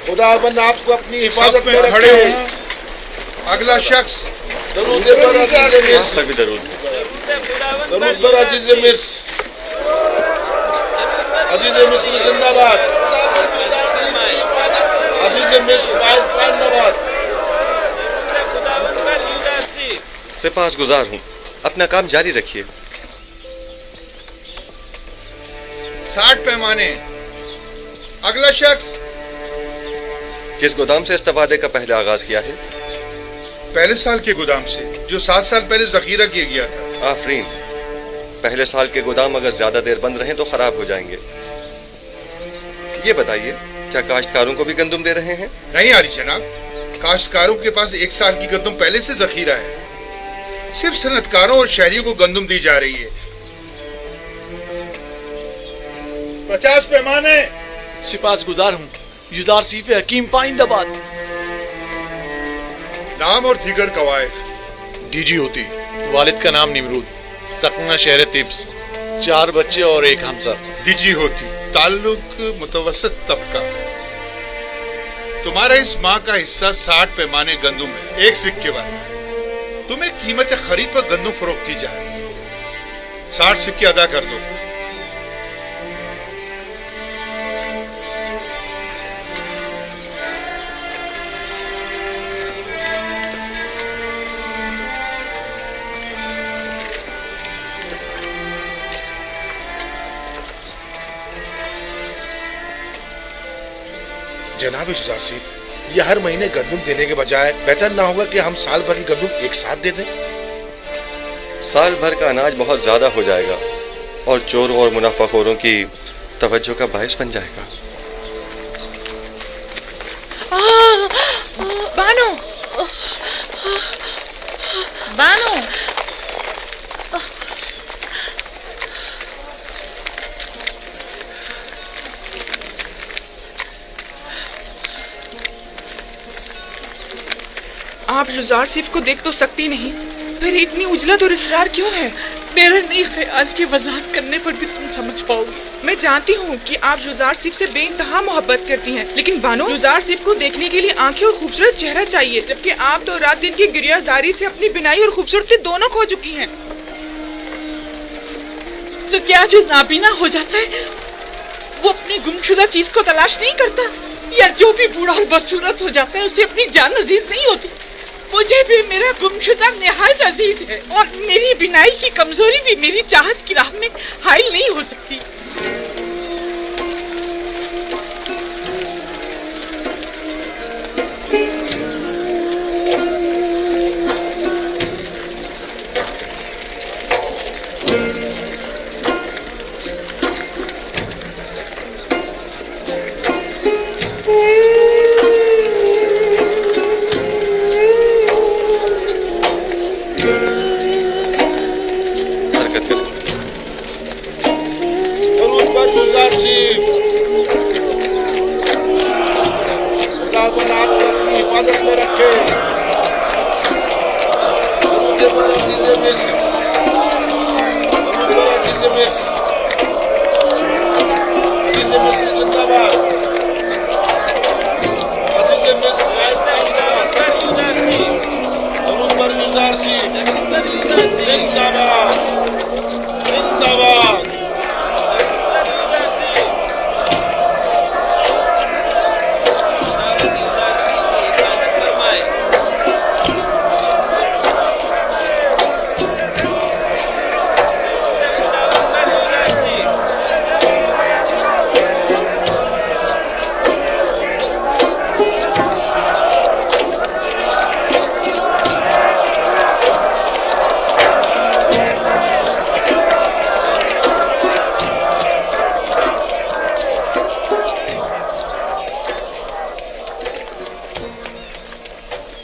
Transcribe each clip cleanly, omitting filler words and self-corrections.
खुदाबंद आपको अपनी हिफाजत में खड़े रखे। हों। अगला शख्स दरूद पर अजीज मिस्र, भी दरूद दरूद पर अजीज मिस्र, अजीज मिस्र जिंदाबाद, अजीज मिस्र जिंदाबाद। सिपाहिगुजार हूँ, अपना काम जारी रखिए। 60 पैमाने। अगला शख्स किस गोदाम से इस्तेफादे का पहले आगाज किया है? पहले साल के गोदाम से, जो 7 साल पहले जखीरा किया गया था। आफरीन। पहले साल के गोदाम अगर ज्यादा देर बंद रहें तो खराब हो जाएंगे। ये बताइए, क्या काश्तकारों को भी गंदम दे रहे हैं? नहीं आली जनाब, काश्तकारों के पास 1 साल की गंदम पहले से जखीरा है। सिर्फ सनतकारों और शहरियों को गंदम दी जा रही है। 50 पैमाने। सिपाहिगुजार हूँ, युजार सीफ हकीम पाइंदाबाद। नाम और दीगर कवायद। डीजी होती, वालिद का नाम निमरूद, सकना शहर तिब्स, 4 बच्चे और 1 हमसर। दीजी होती, ताल्लुक मुतवसत तबका। तुम्हारा इस माह का हिस्सा 60 पैमाने गंदम है, 1 सिक्के वाला। तुम्हें कीमत खरीद पर गंदम फरोख्त की जा रही है। 60 सिक्के अदा कर दो। जनाब युजार सीफ, ये हर महीने गंदम देने के बजाय बेहतर ना होगा कि हम साल भर की गंदम एक साथ दे दें? साल भर का अनाज बहुत ज्यादा हो जाएगा और चोरों और मुनाफाखोरों की तवज्जो का बायस बन जाएगा। बानो, बानो, आप युजार सिफ को देख तो सकती नहीं, फिर इतनी उजलत और इसरार क्यों है? मेरा नई ख्याल की वजाहत करने पर भी तुम समझ पाओगी। मैं जानती हूँ कि आप युजार सिफ से बेइंतहा मोहब्बत करती हैं, लेकिन बानो, युजार सिफ को देखने के लिए आंखें और खूबसूरत चेहरा चाहिए, जबकि आप तो रात दिन की गिरियाजारी से अपनी बिनाई और खूबसूरती दोनों खो चुकी हैं। तो क्या जो नाबीना हो जाता है वो अपनी गुमशुदा चीज को तलाश नहीं करता, या जो भी बूढ़ा और बदसूरत हो जाता है उसे अपनी जान अजीज नहीं होती? मुझे भी मेरा गुमशुदा निहायत अजीज है, और मेरी बिनाई की कमजोरी भी मेरी चाहत की राह में हाइल नहीं हो सकती।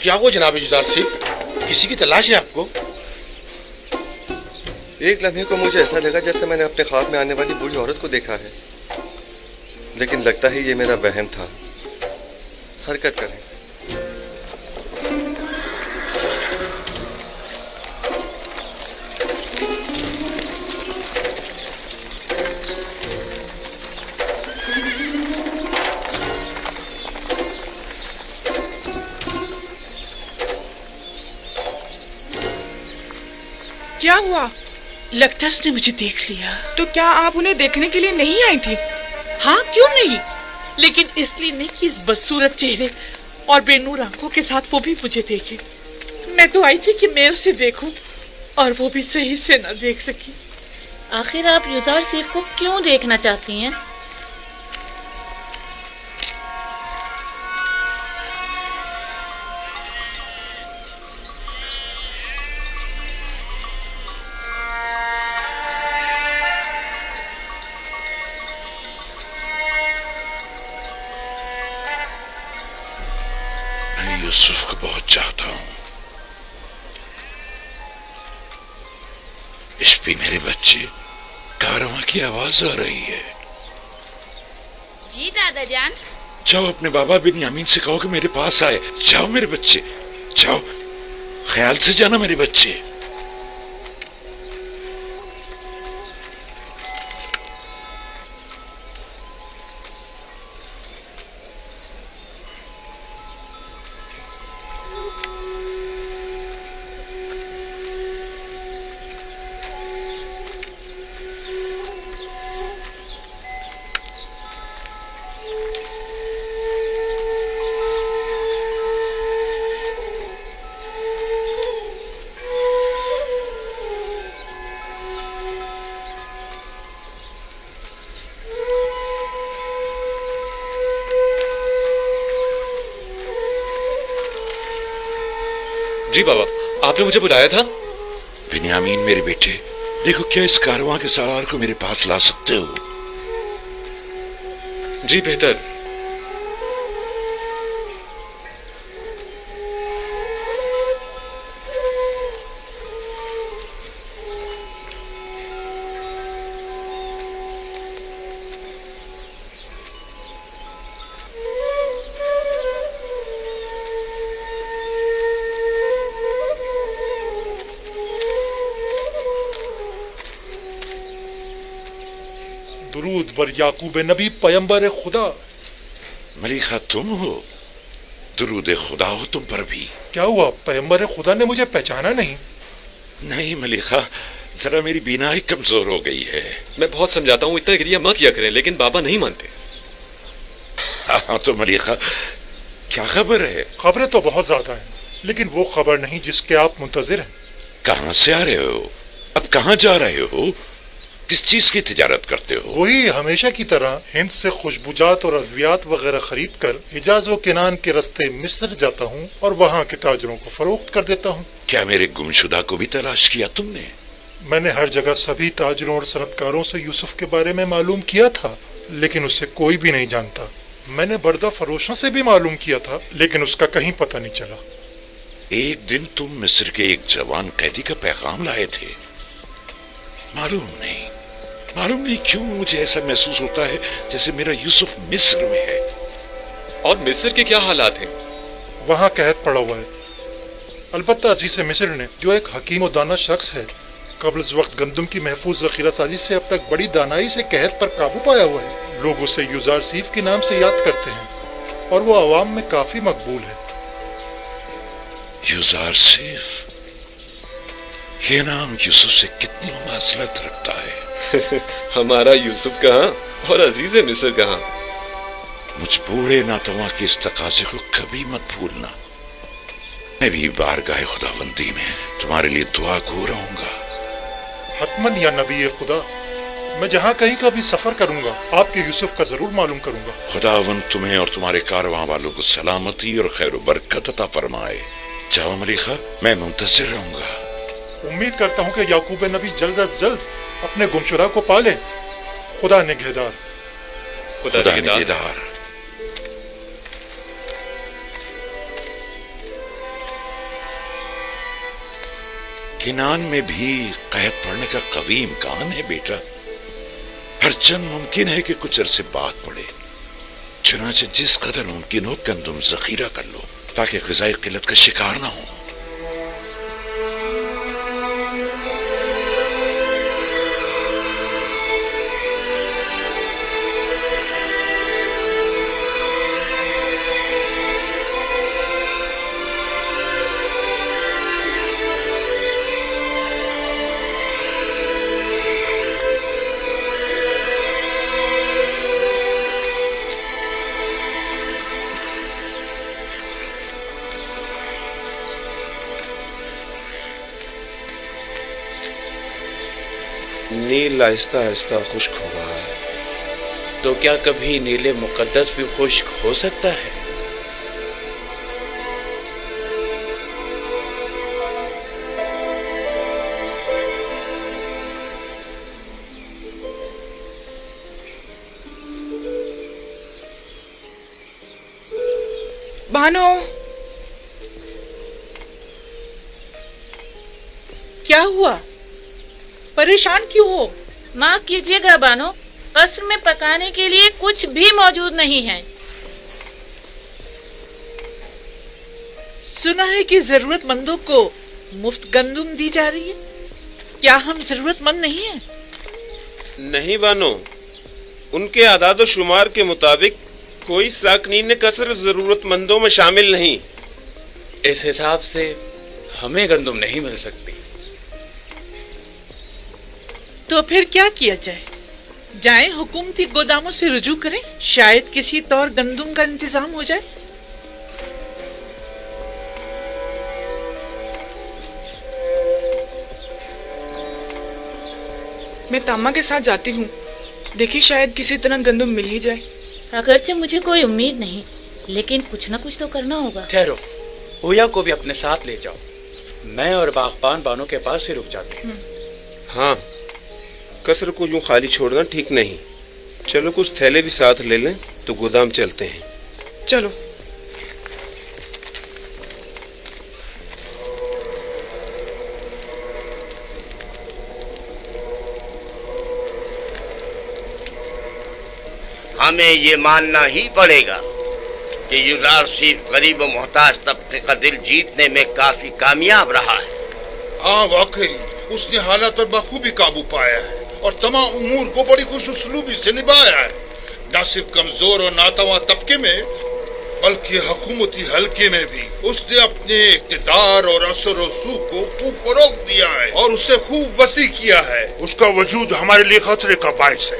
क्या वो जनाब युजार सिफ, किसी की तलाश है आपको? एक लम्हे को मुझे ऐसा लगा जैसे मैंने अपने ख्वाब में आने वाली बूढ़ी औरत को देखा है, लेकिन लगता है ये मेरा वहम था। हरकत करें। क्या हुआ? लगता है उसने मुझे देख लिया। तो क्या आप उन्हें देखने के लिए नहीं आई थी? हाँ, क्यों नहीं, लेकिन इसलिए नहीं कि इस बदसूरत चेहरे और बेनूर आंखों के साथ वो भी मुझे देखे। मैं तो आई थी कि मैं उसे देखूं, और वो भी सही से ना देख सकी। आखिर आप युजार सीफ को क्यों देखना चाहती हैं? मैं यूसुफ को बहुत चाहता हूँ। इश्पी मेरे बच्चे, कारवां की आवाज आ रही है। जी दादा जान। जाओ अपने बाबा बिन्यामीन से कहो कि मेरे पास आए। जाओ मेरे बच्चे, जाओ, ख्याल से जाना मेरे बच्चे। जी बाबा, आपने मुझे बुलाया था? बिन्यामीन मेरे बेटे, देखो क्या इस कारवां के सवार को मेरे पास ला सकते हो? जी बेहतर। दुरूद बर याकूब नबी पैगंबर खुदा। मलिका तुम हो? दुरूद खुदा हो तुम पर भी। क्या हुआ, पैगंबर खुदा ने मुझे पहचाना नहीं? नहीं मलिका, जरा मेरी बीनाई कमजोर हो गई है। मैं बहुत समझाता हूँ इतना गिरिया मत किया करें, लेकिन बाबा नहीं मानते। हाँ तो मलिका, क्या खबर है? खबरें तो बहुत ज्यादा हैं, लेकिन वो खबर नहीं जिसके आप मुंतजिर हैं। कहाँ से आ रहे हो? अब कहाँ जा रहे हो? किस चीज की तिजारत करते हो? वही हमेशा की तरह हिंद से खुशबुजात और अद्वियात वगैरह खरीद कर हिजाज व किनान के रास्ते मिस्र जाता हूँ और वहाँ के ताजरों को फरोख्त कर देता हूँ। क्या मेरे गुमशुदा को भी तलाश किया तुमने? मैंने हर जगह सभी ताजरों और सनतकारों से यूसुफ के बारे में मालूम किया था, लेकिन उसे कोई भी नहीं जानता। मैंने बर्दा फरोशों से भी मालूम किया था, लेकिन उसका कहीं पता नहीं चला। एक दिन तुम मिस्र के एक जवान कैदी का पैगाम लाए थे। मालूम नहीं क्यों मुझे ऐसा महसूस होता है जैसे मेरा यूसुफ मिस्र में है। और मिस्र के क्या हालात हैं? वहाँ कहत पड़ा हुआ है। अलबत्ता अजीज मिस्र ने, जो एक हकीम और दाना शख्स है, कब्ल वक्त गंदम की महफूज जखीरा साजी से अब तक बड़ी दानाई से कहत पर काबू पाया हुआ है। लोग उसे युजार सीफ के नाम से याद करते हैं और वो आवाम में काफी मकबूल है। युजार सीफ, ये नाम यूसुफ से कितनी मुमासलत रखता है। हमारा यूसुफ कहाँ और अजीज मिस्र कहाँ? मुझ बूढ़े नातवा के इस तकाजे को कभी मत भूलना। मैं भी बारगाह खुदाबंदी में तुम्हारे लिए दुआ गो रहूंगा। हतमन या नबी खुदा, मैं जहाँ कहीं का भी सफर करूंगा आपके यूसुफ का जरूर मालूम करूंगा। खुदावंद तुम्हें और तुम्हारे कारवां वालों को सलामती और खैर बरकत अता फरमाए। जाओ मलिका, मैं मुंतज़िर रहूंगा। उम्मीद करता हूँ कि याकूब नबी जल्द अज जल्द अपने गुमशुदा को पाले। खुदा निगहदार। खुदा निगहदार। किनान में भी कैद पड़ने का कवी इम्कान है बेटा। हरचंद मुमकिन है कि कुछ अरसे बाद पड़े। चुनाचे जिस कदर मुमकिन हो गंदम जखीरा कर लो ताकि ग़िज़ाई किल्लत का शिकार ना हो। دل آہستہ آہستہ خشک ہو رہا ہے۔ تو کیا کبھی نیل مقدس بھی خشک ہو سکتا ہے؟ بانو، کیا ہوا؟ پریشان کیوں ہو؟ معاف کیجیے گا بانو، قصر میں پکانے کے لیے کچھ بھی موجود نہیں ہے۔ سنا ہے کہ ضرورت مندوں کو مفت گندم دی جا رہی ہے، کیا ہم ضرورت مند نہیں ہیں؟ نہیں بانو، ان کے اعداد و شمار کے مطابق کوئی ساکنین قصر ضرورت مندوں میں شامل نہیں۔ اس حساب سے ہمیں گندم نہیں مل سکتی۔ تو پھر کیا کیا جائے؟ جائیں حکومتی گوداموں سے رجوع کریں، شاید کسی طور گندم کا انتظام ہو جائے۔ میں تاما کے ساتھ جاتی ہوں، دیکھیں شاید کسی طرح گندم مل ہی جائے۔ اگرچہ مجھے کوئی امید نہیں، لیکن کچھ نہ کچھ تو کرنا ہوگا۔ ٹھہرو، اویا کو بھی اپنے ساتھ لے جاؤ، میں اور باغبان بانو کے پاس ہی رک جاتے ہیں۔ ہاں، قصر کو یوں خالی چھوڑنا ٹھیک نہیں۔ چلو کچھ تھیلے بھی ساتھ لے لیں تو گودام چلتے ہیں۔ چلو۔ ہمیں یہ ماننا ہی پڑے گا کہ یزار صرف غریب و محتاج طبقے کا دل جیتنے میں کافی کامیاب رہا ہے۔ ہاں واقعی اس نے حالات پر بخوبی قابو پایا ہے اور تمام امور کو بڑی خوش اسلوبی سے نبھایا ہے، نہ صرف کمزور اور ناتواں طبقے میں بلکہ حکومتی حلقے میں بھی اس نے اپنے اقتدار اور اثر و رسوخ کو خوب فروغ دیا ہے اور اسے خوب وسیع کیا ہے۔ اس کا وجود ہمارے لیے خطرے کا باعث ہے۔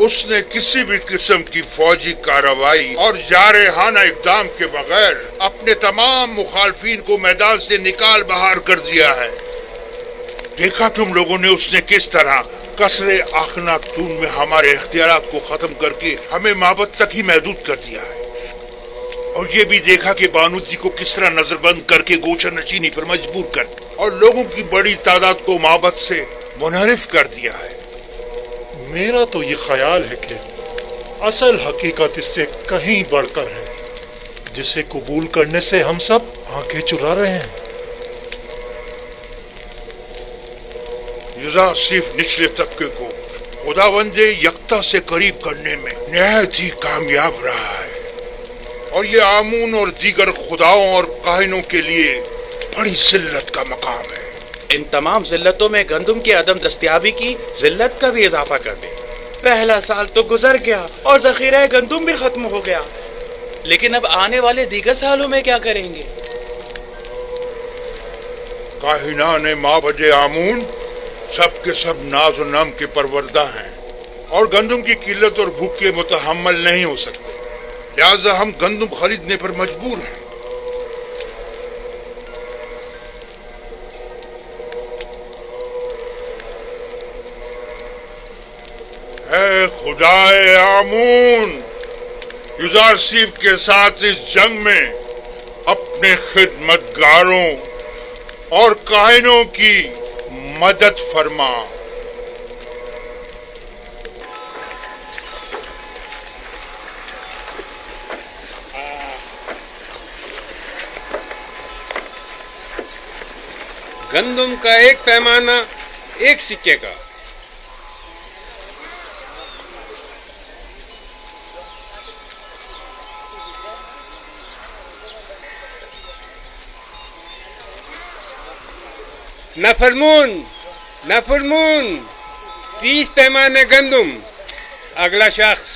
اس نے کسی بھی قسم کی فوجی کارروائی اور جارحانہ اقدام کے بغیر اپنے تمام مخالفین کو میدان سے نکال باہر کر دیا ہے۔ دیکھا تم لوگوں نے اس نے کس طرح قصر آخناتون میں ہمارے اختیارات کو ختم کر کے ہمیں معبد تک ہی محدود کر دیا ہے، اور یہ بھی دیکھا کہ بانو جی کو کس طرح نظر بند کر کے گوشہ نشینی پر مجبور کر اور لوگوں کی بڑی تعداد کو معبد سے منحرف کر دیا ہے۔ میرا تو یہ خیال ہے کہ اصل حقیقت اس سے کہیں بڑھ کر ہے، جسے قبول کرنے سے ہم سب آنکھیں چرا رہے ہیں۔ یزار صرف نچلے طبقے کو خداوند یکتا سے قریب کرنے میں نہایت ہی کامیاب رہا ہے، اور یہ آمون اور دیگر خداؤں اور کاہنوں کے لیے بڑی ذلت کا مقام ہے۔ ان تمام ذلتوں میں گندم کی عدم دستیابی کی ذلت کا بھی اضافہ کر دیں۔ پہلا سال تو گزر گیا اور ذخیرہ گندم بھی ختم ہو گیا، لیکن اب آنے والے دیگر سالوں میں کیا کریں گے؟ کاہنان معبد آمون سب کے سب ناز و نم کے پروردہ ہیں اور گندم کی قلت اور بھوک کے متحمل نہیں ہو سکتے، لہذا ہم گندم خریدنے پر مجبور ہیں۔ اے خدائے آمون، یزار سیف کے ساتھ اس جنگ میں اپنے خدمتگاروں اور کاہنوں کی مدد فرما۔ گندم کا ایک پیمانہ ایک سکے کا۔ نفرمون 30 پیمانے گندم۔ اگلا شخص،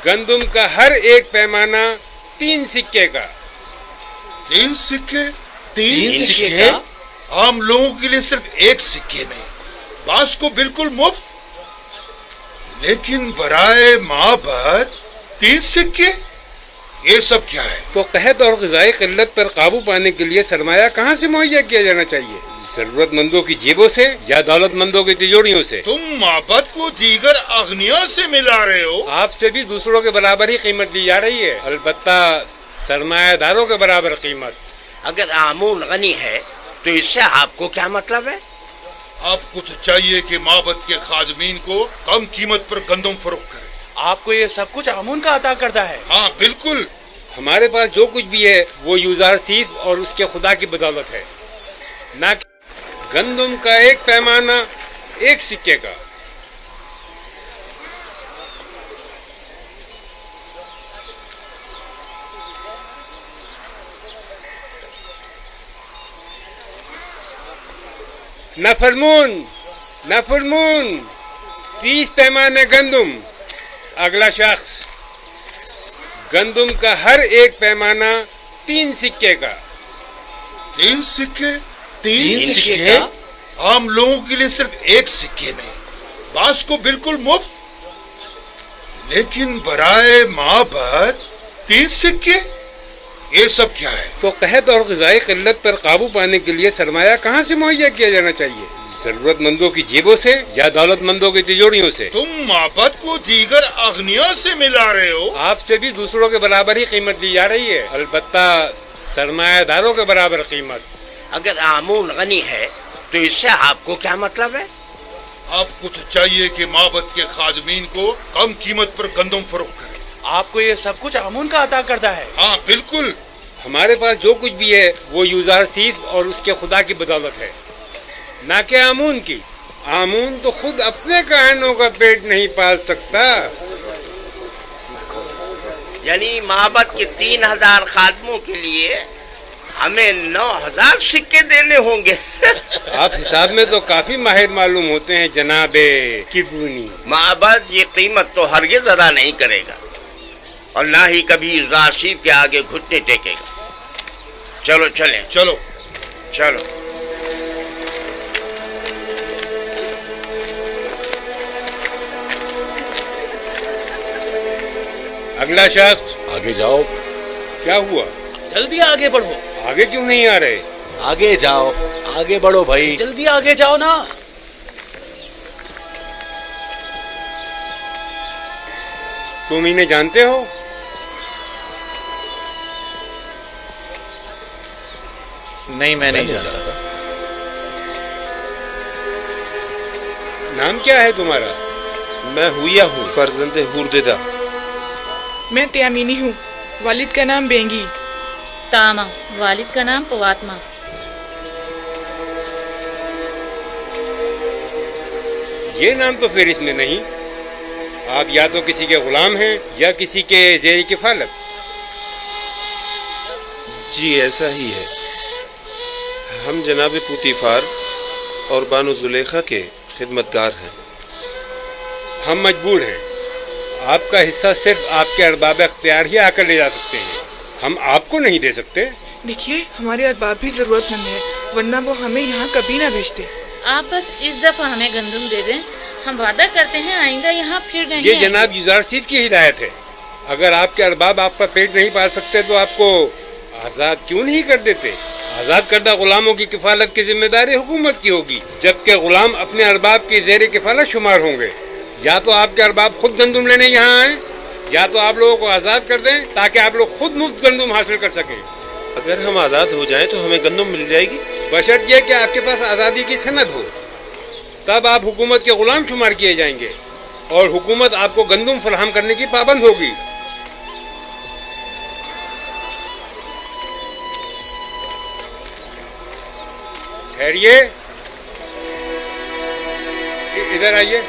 گندم کا ہر ایک پیمانہ 3 سکے کا۔ 3 سکے؟ 3 سکے؟ عام لوگوں کے لیے صرف 1 سکے میں، بعض کو بالکل مفت، لیکن برائے معبد 3 سکے؟ یہ سب کیا ہے؟ تو قحط اور غذائی قلت پر قابو پانے کے لیے سرمایہ کہاں سے مہیا کیا جانا چاہیے؟ जरूरतमंदों की जेबों से या दौलतमंदों की तिजोरियों से? तुम माबद को दीगर अगनिया से मिला रहे हो। आपसे भी दूसरों के बराबर ही कीमत ली जा रही है, अलबत्ता सरमायादारों के बराबर कीमत। अगर आमून गनी है तो इससे आपको क्या मतलब है? आपको तो चाहिए कि माबद के खादमीन को कम कीमत पर गंदम फरोख्त करें। आपको ये सब कुछ आमून का अता करता है? हाँ बिल्कुल। हमारे पास जो कुछ भी है वो यूजारसीफ और उसके खुदा की बदौलत है, ना कि गंदम का एक पैमाना एक सिक्के का। नफरमून, नफरमून, 30 पैमाने गंदम। अगला शख्स, गंदम का हर एक पैमाना 3 सिक्के का। 3 सिक्के? 3 सिक्के? आम लोगों के लिए सिर्फ 1 सिक्के में, बास को बिल्कुल मुफ्त। लेकिन बराए माबद 3 सिक्के, ये सब क्या है? तो कहत और ग़िज़ाई क़िल्लत पर काबू पाने के लिए सरमाया कहाँ से मुहैया किया जाना चाहिए? जरूरतमंदों की जेबों से या दौलतमंदों की तिजोरियों से? तुम माबद को दीगर अगनिया से मिला रहे हो। आपसे भी दूसरों के बराबर ही कीमत ली जा रही है, अलबत्ता सरमायादारों के बराबर कीमत। अगर आमून गनी है तो इससे आपको क्या मतलब है? आपको तो चाहिए कि माबद के खादमीन को कम कीमत पर गंदम फरोख्त करें। आपको ये सब कुछ आमून का अता करता है? हाँ बिल्कुल। हमारे पास जो कुछ भी है वो यूजारसीफ और उसके खुदा की बदौलत है, ना कि आमून की। आमून तो खुद अपने कहनों का पेट नहीं पाल सकता। यानी माबद के 3000 खादमों के लिए हमें 9000 सिक्के देने होंगे। आप हिसाब में तो काफी माहिर मालूम होते हैं जनाबे किबूनी। माबद ये कीमत तो हरगिज़ अदा नहीं करेगा और ना ही कभी राशिद के आगे घुटने टेकेगा। चलो चलें। चलो चलो। अगला शख्स, आगे जाओ। क्या हुआ? जल्दी आगे बढ़ो। आगे क्यों नहीं आ रहे? आगे जाओ, आगे बढ़ो भाई। जल्दी आगे जाओ ना। तुम इन्हें जानते हो? नहीं, मैं नहीं जानता। नाम क्या है तुम्हारा? मैं हुआ हूँ, फर्जंदे हुरदिदा। मैं त्यामीनी हूँ, वालिद का नाम बेंगी। तामा, वालिद का नाम पवात्मा। ये नाम तो फिर इसमें नहीं। आप या तो किसी के गुलाम हैं या किसी के ज़ेर किफालत। जी ऐसा ही है। हम जनाब पुतीफार और बानो जुलेखा के खिदमतगार हैं। हम मजबूर हैं, आपका हिस्सा सिर्फ आपके अरबाब अख्तियार ही आकर ले जा सकते हैं, हम आपको नहीं दे सकते। देखिए, हमारे अरबाब भी जरूरतमंद है, वरना वो हमें यहाँ कभी ना भेजते। आप बस इस दफा हमें गंदम दे दें, हम वादा करते हैं आइंदा यहाँ फिर नहीं ये आएंगे। जनाब यूजारसीफ की हिदायत है। अगर आपके अरबाब आपका पेट नहीं पाल सकते तो आपको आज़ाद क्यों नहीं कर देते? आज़ाद करदा गुलामों की किफालत की जिम्मेदारी हुकूमत की होगी, जबकि गुलाम अपने अरबाब की ज़ेर किफालत शुमार होंगे। या तो आपके अरबाब खुद गंदम लेने यहाँ आए, या तो आप लोगों को आज़ाद कर दें ताकि आप लोग खुद मुफ्त गंदम हासिल कर सकें। अगर हम आज़ाद हो जाएं तो हमें गंदम मिल जाएगी, बशर्त यह कि आपके पास आज़ादी की सनद हो, तब आप हुकूमत के गुलाम शुमार किए जाएंगे और हुकूमत आपको गंदम फराहम करने की पाबंद होगी। ठहरिए, इधर आइए।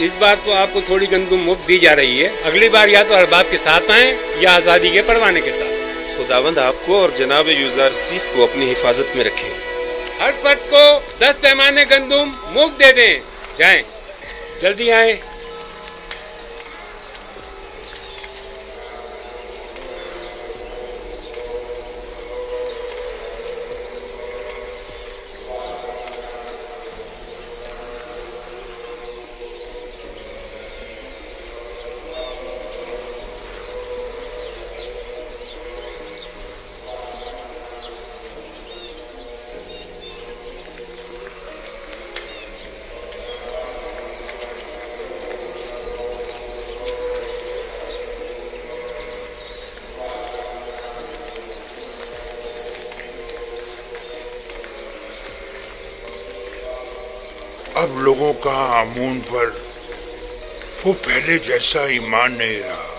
इस बार तो आपको थोड़ी गंदम मुफ्त दी जा रही है, अगली बार या तो अरबाब के साथ आएं या आज़ादी के परवाने के साथ। खुदावंद आपको और जनाब यूजारसीफ को अपनी हिफाजत में रखें। हर फर्द को 10 पैमाने गंदम मुफ्त दे दें। जाएं, जल्दी आएं। अब लोगों का अमून पर वो पहले जैसा ईमान नहीं रहा।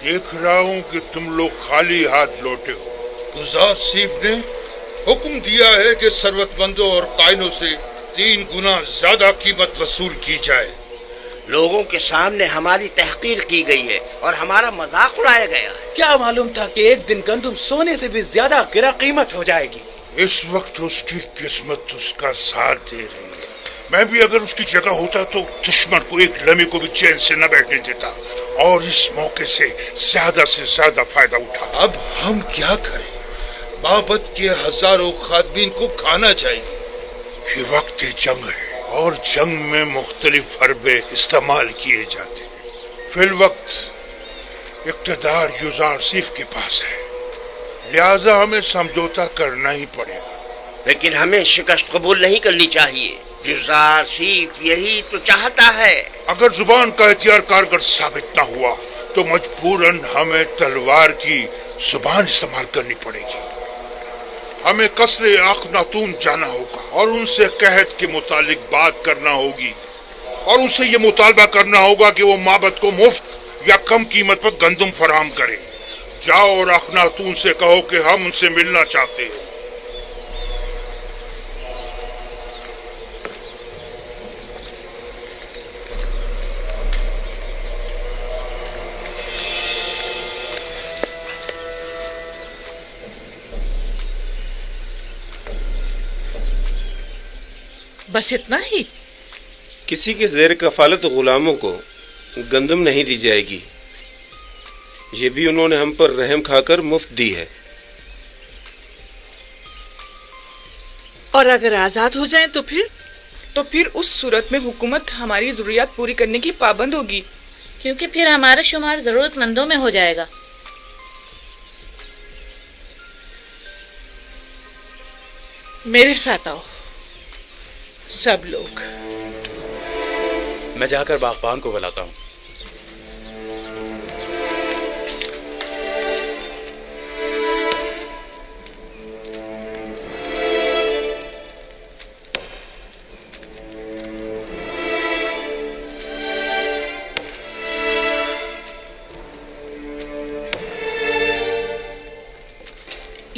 देख रहा हूं कि तुम लोग खाली हाथ लौटे हो। गुजार सीफ ने हुक्म दिया है कि जरूरतमंदों और कायनों से 3 गुना ज्यादा कीमत वसूल की जाए। लोगों के सामने हमारी तहकीर की गई है और हमारा मजाक उड़ाया गया है। क्या मालूम था कि एक दिन गंदम सोने से भी ज्यादा गिरा कीमत हो जाएगी। इस वक्त उसकी किस्मत उसका साथ दे रही है। मैं भी अगर उसकी जगह होता तो दुश्मन को एक लम्हे को भी चैन से न बैठने देता और इस मौके से ज्यादा फायदा उठा। अब हम क्या करें? बाबत के हजारों खादमीन को खाना चाहिए। ये वक्त जंग है और जंग में मुख्तलिफ हरबे इस्तेमाल किए जाते हैं। फिल वक्त इक़्तिदार युज़ार सीफ के पास है, लिहाजा हमें समझौता करना ही पड़ेगा। लेकिन हमें शिकस्त कबूल नहीं करनी चाहिए। युज़ार सीफ यही तो चाहता है। अगर जुबान का इख्तियार कारगर साबित न हुआ तो मजबूरन हमें तलवार की जुबान इस्तेमाल करनी पड़ेगी। हमें कसरे अखनातून जाना होगा और उनसे कहत के मुतालिक बात करना होगी और उनसे ये मुतालबा करना होगा कि वो माबद को मुफ्त या कम कीमत पर गंदम फराहम करे। जाओ और अखनातून से कहो कि हम उनसे मिलना चाहते हैं। बस इतना ही? किसी के ज़ेर कफालत गुलामों को गंदम नहीं दी जाएगी। ये भी उन्होंने हम पर रहम खाकर मुफ्त दी है। और अगर आजाद हो जाएं तो फिर? तो फिर उस सूरत में हुकूमत हमारी जरूरियात पूरी करने की पाबंद होगी, क्योंकि फिर हमारा शुमार जरूरतमंदों में हो जाएगा। मेरे साथ आओ सब लोग। मैं जाकर बागबान को बुलाता हूँ।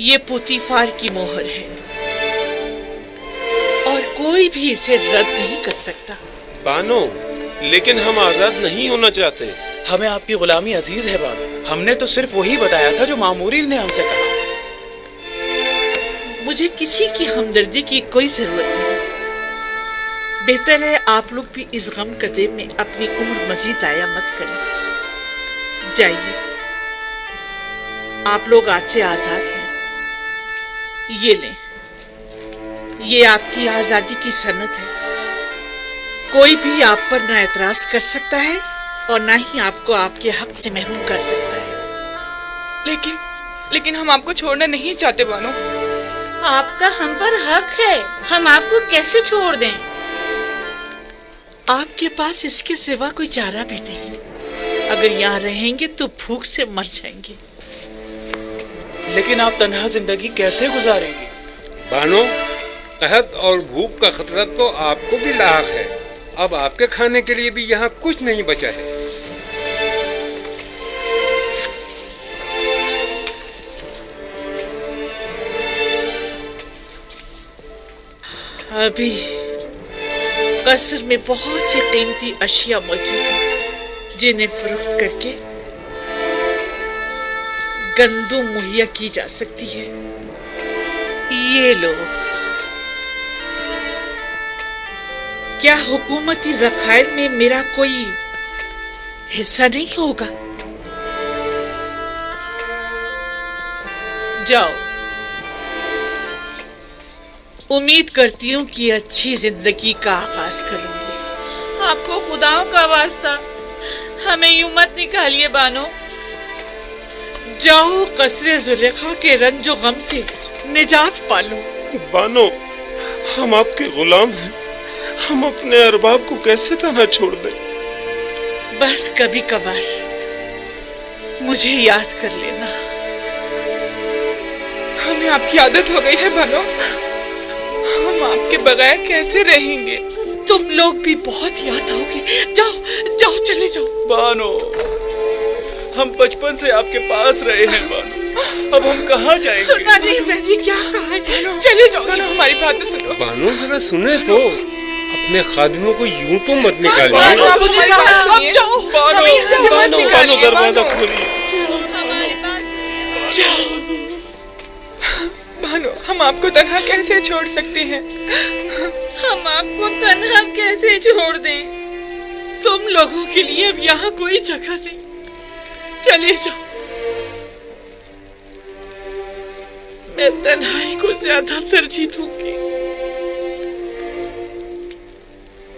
ये पुतीफार की मोहर है और कोई भी इसे रद्द नहीं कर सकता। बानो, लेकिन हम आजाद नहीं होना चाहते। हमें आपकी गुलामी अजीज है बानो। हमने तो सिर्फ वही बताया था जो मामूरी ने हमसे कहा। मुझे किसी की हमदर्दी की कोई जरूरत नहीं। बेहतर है आप लोग भी इस गम कदे में अपनी उम्र मजीद जाया मत करें। जाइए, आप लोग आज से आजाद हैं। ये लें, ये आपकी आजादी की सनद है। कोई भी आप पर ना एतराज कर सकता है और ना ही आपको आपके हक से महरूम कर सकता है। लेकिन हम आपको छोड़ना नहीं चाहते बानो। आपका हम पर हक है, हम आपको कैसे छोड़ दें? आपके पास इसके सिवा कोई चारा भी नहीं। अगर यहाँ रहेंगे तो भूख से मर जाएंगे। लेकिन आप तन्हा जिंदगी कैसे गुजारेंगे? बानो, कहत और भूख का खतरा तो आपको भी लाक है। अब आपके खाने के लिए भी यहाँ कुछ नहीं बचा है। अभी कसर में बहुत सी कीमती अशिया मौजूद हैं जिन्हें फरोख्त करके गंदम मुहैया की जा सकती है। ये लो। क्या हुकूमती ज़खायर में मेरा कोई हिस्सा नहीं होगा? जाओ, उम्मीद करती हूँ कि अच्छी जिंदगी का आगाज करूंगी। आपको खुदाओं का वास्ता हमें यूं मत निकालिए बानो। जाओ कसरे जुलेखा के रंज व गम से निजात पालो। बानो, हम आपके गुलाम हैं, हम अपने अरबाब को कैसे तन्हा छोड़ दें? बस कभी कभार मुझे याद कर लेना। हमें आपकी आदत हो गई है बानो, हम आपके बगैर कैसे रहेंगे? तुम लोग भी बहुत याद आओगे। जाओ जाओ चले जाओ। बानो, हम बचपन से आपके पास रहे हैं बानो, अब हम कहाँ जाएंगे? सुना नहीं मैंने क्या कहा है? चले जाओ। बानो हमारी बात तो सुनो। बानो जरा सुने तो, अपने खादिमों को यूं तो मत निकालिए। बानो आप हमारी बात सुनिए। जाओ बानो, बानो दरवाजा खोलिए। बानो, हम आपको तन्हा कैसे छोड़ सकते हैं? हम आपको तन्हा कैसे छोड़ दें? तुम लोगों के लिए अब यहाँ कोई जगह नहीं, चले जाओ। मैं तन्हाई को ज्यादा तरजीह दूंगी।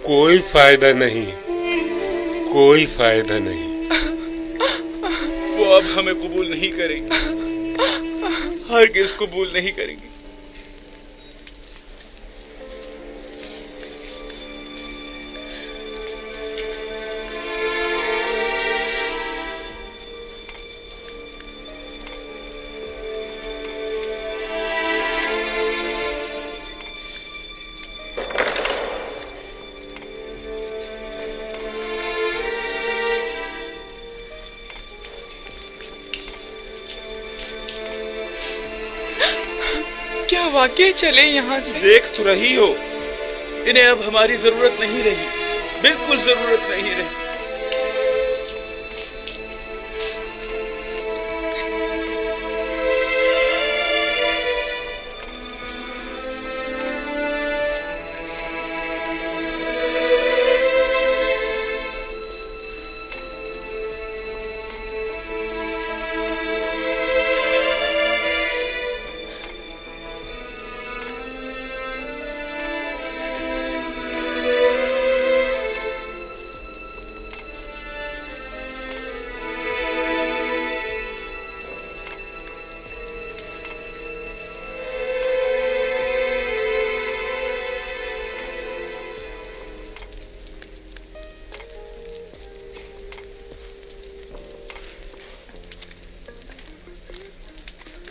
कोई फायदा नहीं, कोई फायदा नहीं। वो अब हमें कबूल नहीं करेंगे, हरगिज़ कबूल नहीं करेंगे। क्या वाकई चले यहाँ से? देख तो रही हो, इन्हें अब हमारी जरूरत नहीं रही, बिल्कुल जरूरत नहीं रही।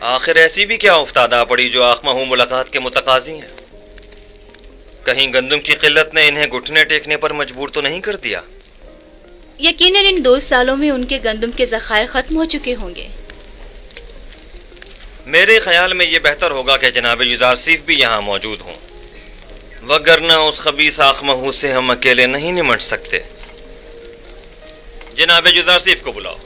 आखिर ऐसी भी क्या उफ्तादा पड़ी जो आखमाहू मुलाकात के मुतकाजी हैं? कहीं गंदम की किल्लत ने इन्हें घुटने टेकने पर मजबूर तो नहीं कर दिया? यकीनन इन 2 सालों में उनके गंदम के ज़खायर खत्म हो चुके होंगे। मेरे ख्याल में ये बेहतर होगा कि जनाब युजारसीफ भी यहाँ मौजूद हों, वगरना उस खबीस आखमाहू से हम अकेले नहीं निमट सकते। जनाब युजारसीफ को बुलाओ।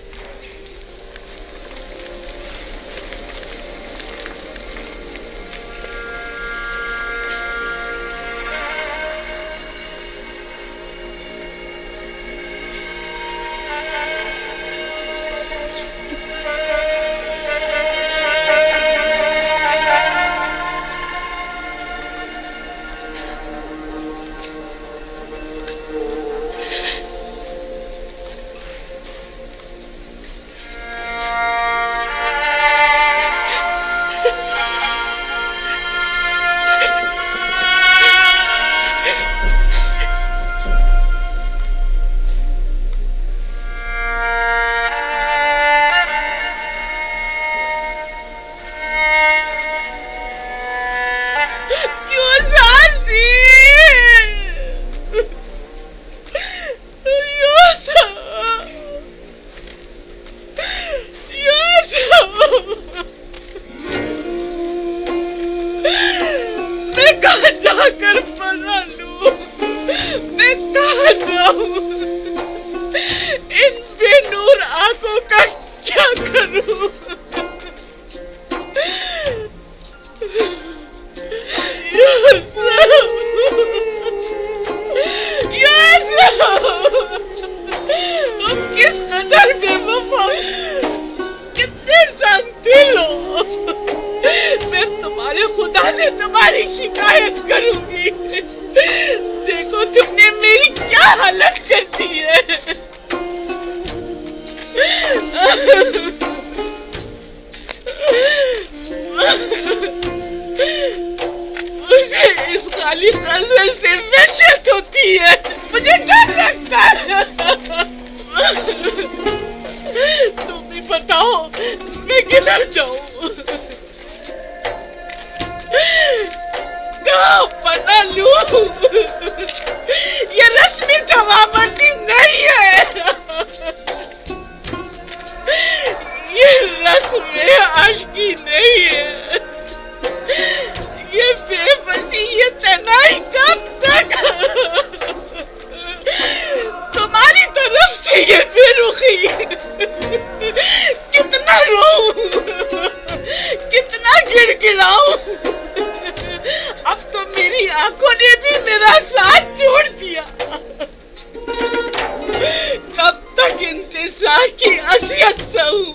خالی نظر سے وحشت ہوتی ہے، مجھے ڈر لگتا ہے۔ تم بھی بتاؤ میں کدھر جاؤں، کہاں پتہ لوں؟ یہ رسمی جوابندی نہیں ہے، یہ رسم عاشقی نہیں ہے، یہ بے بسی، یہ تنہائی کب تک؟ تمہاری طرف سے یہ بے رخی، کتنا روؤں، کتنا گڑ گڑاؤں، اب تو میری آنکھوں نے بھی میرا ساتھ چھوڑ دیا۔ کب تک انتظار کی اذیت سہوں؟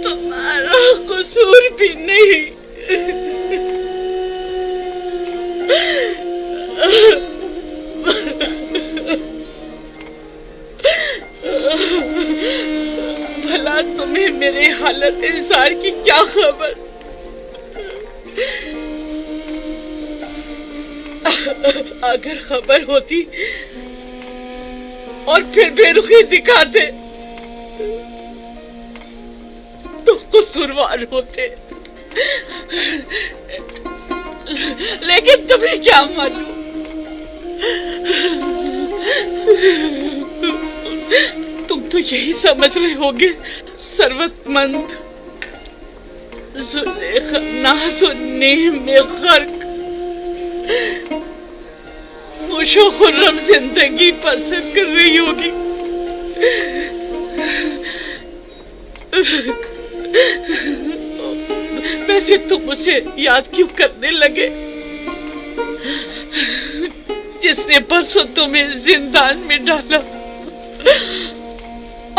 تمہارا قصور بھی نہیں، بھلا تمہیں میرے حالت انسان کی کیا خبر؟ اگر خبر ہوتی اور پھر بے رخی دکھاتے تو قصوروار ہوتے، لیکن تمہیں کیا معلوم، تم تو یہی سمجھ رہے ہوگے ثروت مند زلیخا ناز و نیم میں غرق خوش و خرم زندگی پسند کر رہی ہوگی۔ ویسے تم اسے یاد کیوں کرنے لگے جس نے پرسوں تمہیں زندان میں ڈالا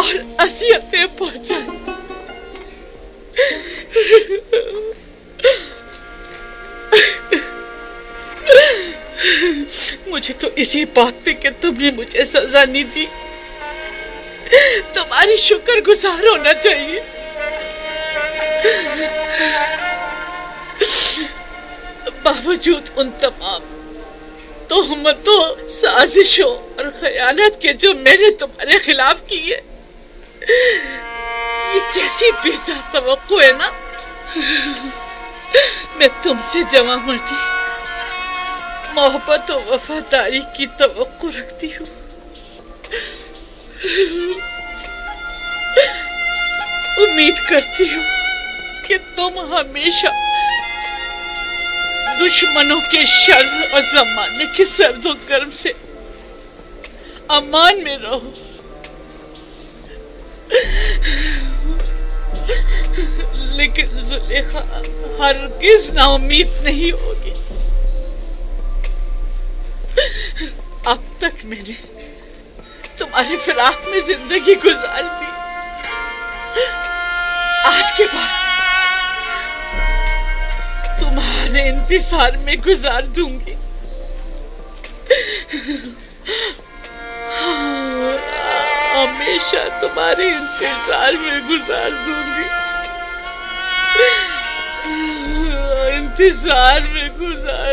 اور اذیتیں پہنچائی؟ مجھے تو اسی بات پہ کہ تم نے مجھے سزا نہیں دی تمہاری شکر گزار ہونا چاہیے۔ باوجود ان تمام تہمتوں، سازشوں اور خیانت کے جو میں نے تمہارے خلاف کی ہے، یہ کیسی بے جا توقع ہے نا؟ میں تم سے جوان مردی، محبت و وفاداری کی توقع رکھتی ہوں۔ امید کرتی ہوں کہ تم ہمیشہ دشمنوں کے شر اور زمانے کے سرد و گرم سے امان میں رہو۔ لیکن زلیخا ہرگز نا امید نہیں ہوگی۔ اب تک میں نے تمہاری فراق میں زندگی گزار دی، آج کے بعد تمہارے انتظار میں گزار دوں گی۔ ہمیشہ تمہارے انتظار میں گزار دوں گی، انتظار میں گزار